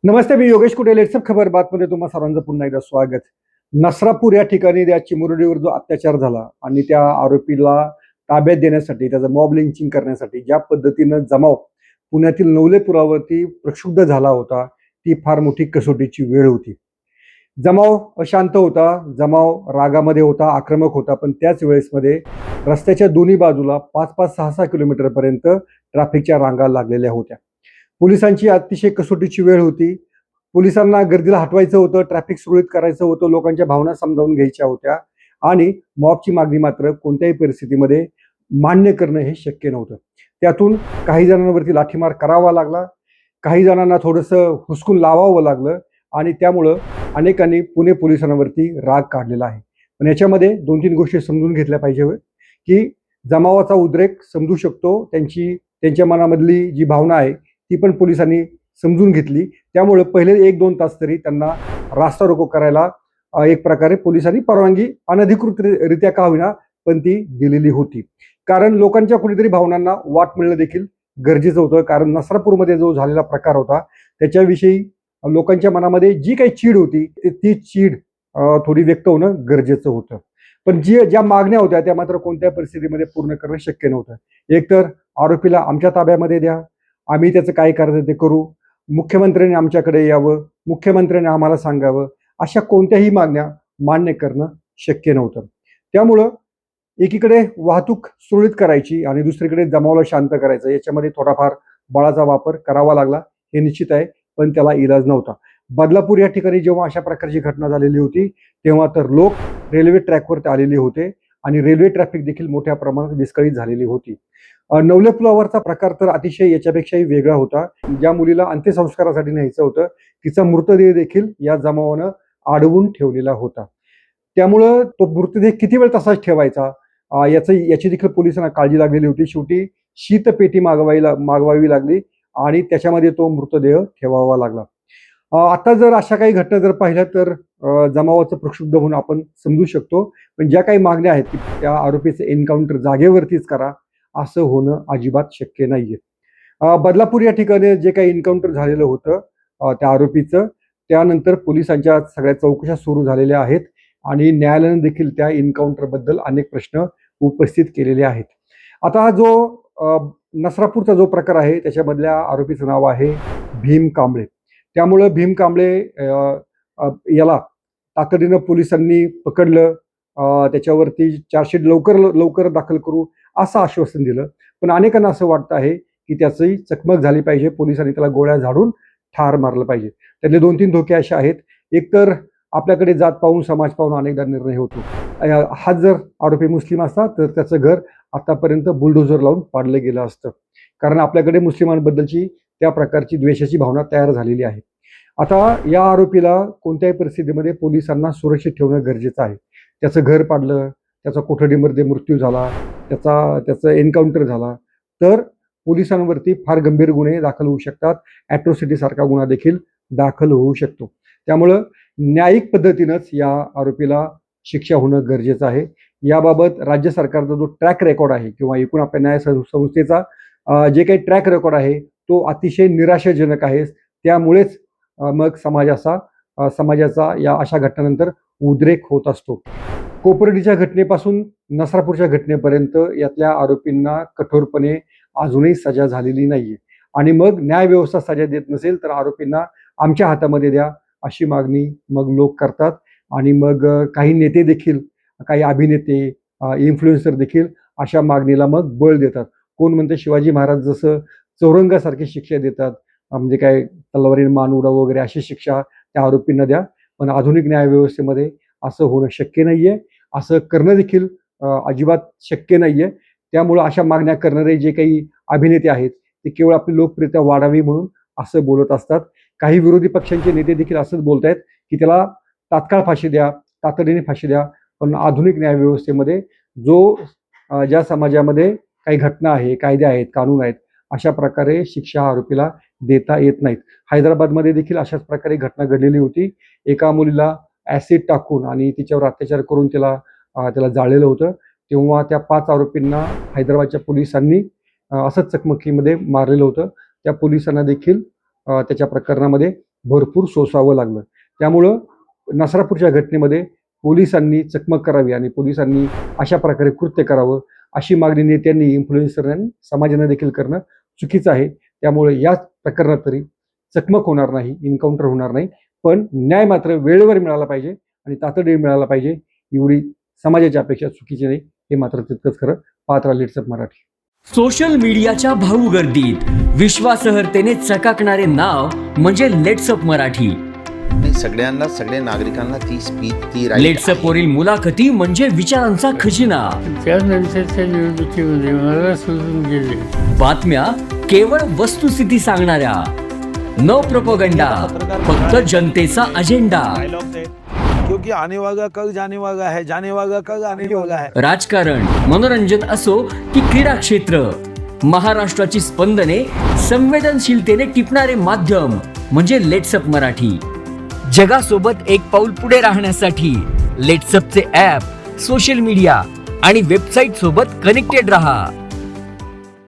नमस्ते, मी योगेश कुटे. लेट्सअप खबर बातमध्ये तुम्हा सर्वांचं पुन्हा एकदा स्वागत. नसरापूर या ठिकाणी त्या चिमुरडीवर जो अत्याचार झाला आणि त्या आरोपीला ताब्यात देण्यासाठी, त्याचं मॉब लिंचिंग करण्यासाठी ज्या पद्धतीनं जमाव पुण्यातील नवले पुलावरती प्रक्षुब्ध झाला होता, ती फार मोठी कसोटीची वेळ होती. जमाव अशांत होता, जमाव रागामध्ये होता, आक्रमक होता, पण त्याच वेळेसमध्ये रस्त्याच्या दोन्ही बाजूला 5-5, 6-6 किलोमीटरपर्यंत ट्रॅफिकच्या रांगा लागलेल्या होत्या. पोलिसांची अतिशय कसोटीची वेळ होती. पोलिसांना गर्दीला हटवायचं होतं, ट्रॅफिक सुरळीत करायचं होतं, लोकांच्या भावना समजावून घ्यायच्या होत्या आणि मॉबची मागणी मात्र कोणत्याही परिस्थितीमध्ये मान्य करणं हे शक्य नव्हतं. त्यातून काही जणांवरती लाठीमार करावा लागला, काही जणांना थोडंसं हुसकून लावावं लागलं आणि त्यामुळं अनेकांनी पुणे पोलिसांवरती राग काढलेला आहे. पण याच्यामध्ये 2-3 गोष्टी समजून घेतल्या पाहिजे की जमावाचा उद्रेक समजू शकतो, त्यांच्या मनामधली जी भावना आहे ती पण पोलिसांनी समजून घेतली. त्यामुळे पहिले 1-2 तास तरी त्यांना रास्ता रोको करायला एक प्रकारे पोलिसांनी परवानगी अनधिकृतरित्या का होईना पण ती दिलेली होती. कारण लोकांच्या कुठेतरी भावनांना वाट मिळणं देखील गरजेचं होतं. कारण नसरापूरमध्ये जो झालेला प्रकार होता त्याच्याविषयी लोकांच्या मनामध्ये जी काही चीड होती ती चीड थोडी व्यक्त होणं गरजेचं होतं. पण ज्या मागण्या होत्या त्या मात्र कोणत्या परिस्थितीमध्ये पूर्ण करणं शक्य नव्हतं. एकतर आरोपीला आमच्या ताब्यामध्ये द्या, आम्ही त्याचं काय करायचं ते करू, मुख्यमंत्र्यांनी आमच्याकडे यावं, मुख्यमंत्र्यांनी आम्हाला सांगावं, अशा कोणत्याही मागण्या मान्य करणं शक्य नव्हतं. त्यामुळं एकीकडे वाहतूक सुरळीत करायची आणि दुसरीकडे जमावाला शांत करायचं, याच्यामध्ये थोडाफार बळाचा वापर करावा लागला, हे निश्चित आहे, पण त्याला इलाज नव्हता. बदलापूर या ठिकाणी जेव्हा अशा प्रकारची घटना झालेली होती तेव्हा तर लोक रेल्वे ट्रॅकवरती आलेले होते आणि रेल्वे ट्रॅफिक देखील मोठ्या प्रमाणात विस्कळीत झालेली होती. नवले पुलावरचा प्रकार तर अतिशय याच्यापेक्षाही वेगळा होता. ज्या मुलीला अंत्यसंस्कारासाठी न्यायचं होतं तिचा मृतदेह देखील या जमावानं अडवून ठेवलेला होता. त्यामुळं तो मृतदेह किती वेळ तसाच ठेवायचा याची देखील पोलिसांना काळजी लागलेली होती. शेवटी शीतपेटी मागवावी लागली आणि त्याच्यामध्ये तो मृतदेह ठेवावा लागला. आता जर अशा काही घटना जर पाहिल्या तर जमावाचं प्रक्षुब्ध होऊन आपण समजू शकतो. पण ज्या काही मागण्या आहेत की त्या आरोपीचं एन्काउंटर जागेवरतीच करा, असं होणं अजिबात शक्य नाहीये. बदलापूर या ठिकाणी जे काही एन्काउंटर झालेलं होतं त्या आरोपीचं, त्यानंतर पोलिसांच्या सगळ्या चौकशा सुरू झालेल्या आहेत आणि न्यायालयाने देखील त्या एन्काउंटरबद्दल अनेक प्रश्न उपस्थित केलेले आहेत. आता हा जो नसरापूरचा जो प्रकार आहे त्याच्यामधल्या आरोपीचं नाव आहे भीम कांबळे. त्यामुळं भीम कांबळे याला तातडीनं पोलिसांनी पकडलं, त्याच्यावरती चार्जशीट लवकर दाखल करू असं आश्वासन दिलं. पण अनेकांना असं वाटतं आहे की त्याची चकमक झाली पाहिजे, पोलिसांनी त्याला गोळ्या झाडून ठार मारलं पाहिजे. त्यातले 2-3 धोके असे आहेत. एक तर आपल्याकडे जात पाहून, समाज पाहून अनेकदा निर्णय होतो. हा जर आरोपी मुस्लिम असता तर त्याचं घर आतापर्यंत बुलडोझर लावून पाडलं गेलं असतं. कारण आपल्याकडे मुस्लिमांबद्दलची त्या प्रकारची द्वेषाची भावना तयार झालेली आहे. आता या आरोपीला कोणत्याही परिस्थितीमध्ये पोलिसांना सुरक्षित ठेवणं गरजेचं आहे. त्याचं घर पाडलं, त्याचा कोठडीमध्ये मृत्यू झाला, त्याचं एन्काउंटर झाला, तर पोलिसांवरती फार गंभीर गुन्हे दाखल होऊ शकतात. ॲट्रॉसिटी सारखा गुन्हा देखील दाखल होऊ शकतो. त्यामुळं न्यायिक पद्धतीनंच या आरोपीला शिक्षा होणं गरजेचं आहे. याबाबत राज्य सरकारचा जो ट्रॅक रेकॉर्ड आहे किंवा एकूण आपल्या न्याय संस्थेचा जे काही ट्रॅक रेकॉर्ड आहे तो अतिशय निराशाजनक आहे. त्यामुळेच मग समाजाचा या अशा घटनांनंतर उद्रेक होत असतो. कोपर्डीच्या घटनेपासून नसरापूरच्या घटनेपर्यंत यातल्या आरोपींना कठोरपणे अजूनही सजा झालेली नाहीये आणि मग न्यायव्यवस्था सजा देत नसेल तर आरोपींना आमच्या हातामध्ये द्या अशी मागणी मग लोक करतात आणि मग काही नेते देखील, काही अभिनेते, इन्फ्लुएन्सर देखील अशा मागणीला मग बळ देतात. कोण म्हणते शिवाजी महाराज जसं चौरंगासारखी शिक्षा देतात, म्हणजे काय तलवारीने मान उडव वगैरे अशी शिक्षा त्या आरोपींना द्या. पण आधुनिक न्यायव्यवस्थेमध्ये असं होणं शक्य नाहीये. असं करणं देखील अजिबात शक्य नाहीये. त्यामुळं अशा मागण्या करणारे जे काही अभिनेते आहेत ते केवळ आपली लोकप्रियता वाढावी म्हणून असं बोलत असतात. काही विरोधी पक्षांचे नेते देखील असंच बोलतायत की त्याला तात्काळ फाशी द्या, तातडीने फाशी द्या. पण आधुनिक न्यायव्यवस्थेमध्ये ज्या समाजामध्ये काही घटना आहे, कायदे आहेत, कानून आहेत, अशा प्रकारे शिक्षा आरोपीला देता येत नाहीत. हैदराबादमध्ये देखील अशाच प्रकारे घटना घडलेली होती. एका मुलीला ॲसिड टाकून आणि तिच्यावर अत्याचार करून त्याला जाळलेलं होतं. तेव्हा त्या 5 आरोपींना हैदराबादच्या पोलिसांनी असंच चकमकीमध्ये मारलेलं होतं. त्या पोलिसांना देखील त्याच्या प्रकरणामध्ये भरपूर सोसावं लागलं. त्यामुळं नसरापूरच्या घटनेमध्ये पोलिसांनी चकमक करावी आणि पोलिसांनी अशा प्रकारे कृत्य करावं अशी मागणी नेत्यांनी, इन्फ्लुएन्सरांनी, समाजाने देखील करणं चुकीचं आहे. त्यामुळे या प्रकरणात तरी चकमक होणार नाही, एन्काउंटर होणार नाही, पण न्याय मात्र वेळेवर मिळाला पाहिजे आणि तातडीने मिळाला पाहिजे. एवढी समाजाची अपेक्षा चुकीची नाही, हे मात्र तितकंच खरं. पाहत राहा लेट्सअप मराठी. सोशल मीडियाच्या भाऊ गर्दीत विश्वासार्हतेने चकाकणारे नाव म्हणजे लेट्सअप मराठी. सगळ्यांना, सगळ्या नागरिकांना ती स्पीच, ती लेट्सअप वरील मुलाखती म्हणजे विचारांचा खजिना. त्यानंतरच्या निवडणुकीमध्ये मला सोडून गेले. बातम्या केवळ वस्तुस्थिती सांगणाऱ्या, न प्रोपगंडा, फक्त जनतेचा अजेंडा. क्योंकि आने वाला कल जाने वाला है, जाने वाला कल आने वाला है. राजकारण, मनोरंजन असो की क्रीडा क्षेत्र, महाराष्ट्राची स्पंदने संवेदनशीलतेने टिपणारे माध्यम म्हणजे लेट्सअप मराठी. जगासोबत एक पाऊल पुढे राहण्यासाठी लेट्सअपचे ॲप, सोशल मीडिया आणि वेबसाईट सोबत कनेक्टेड रहा.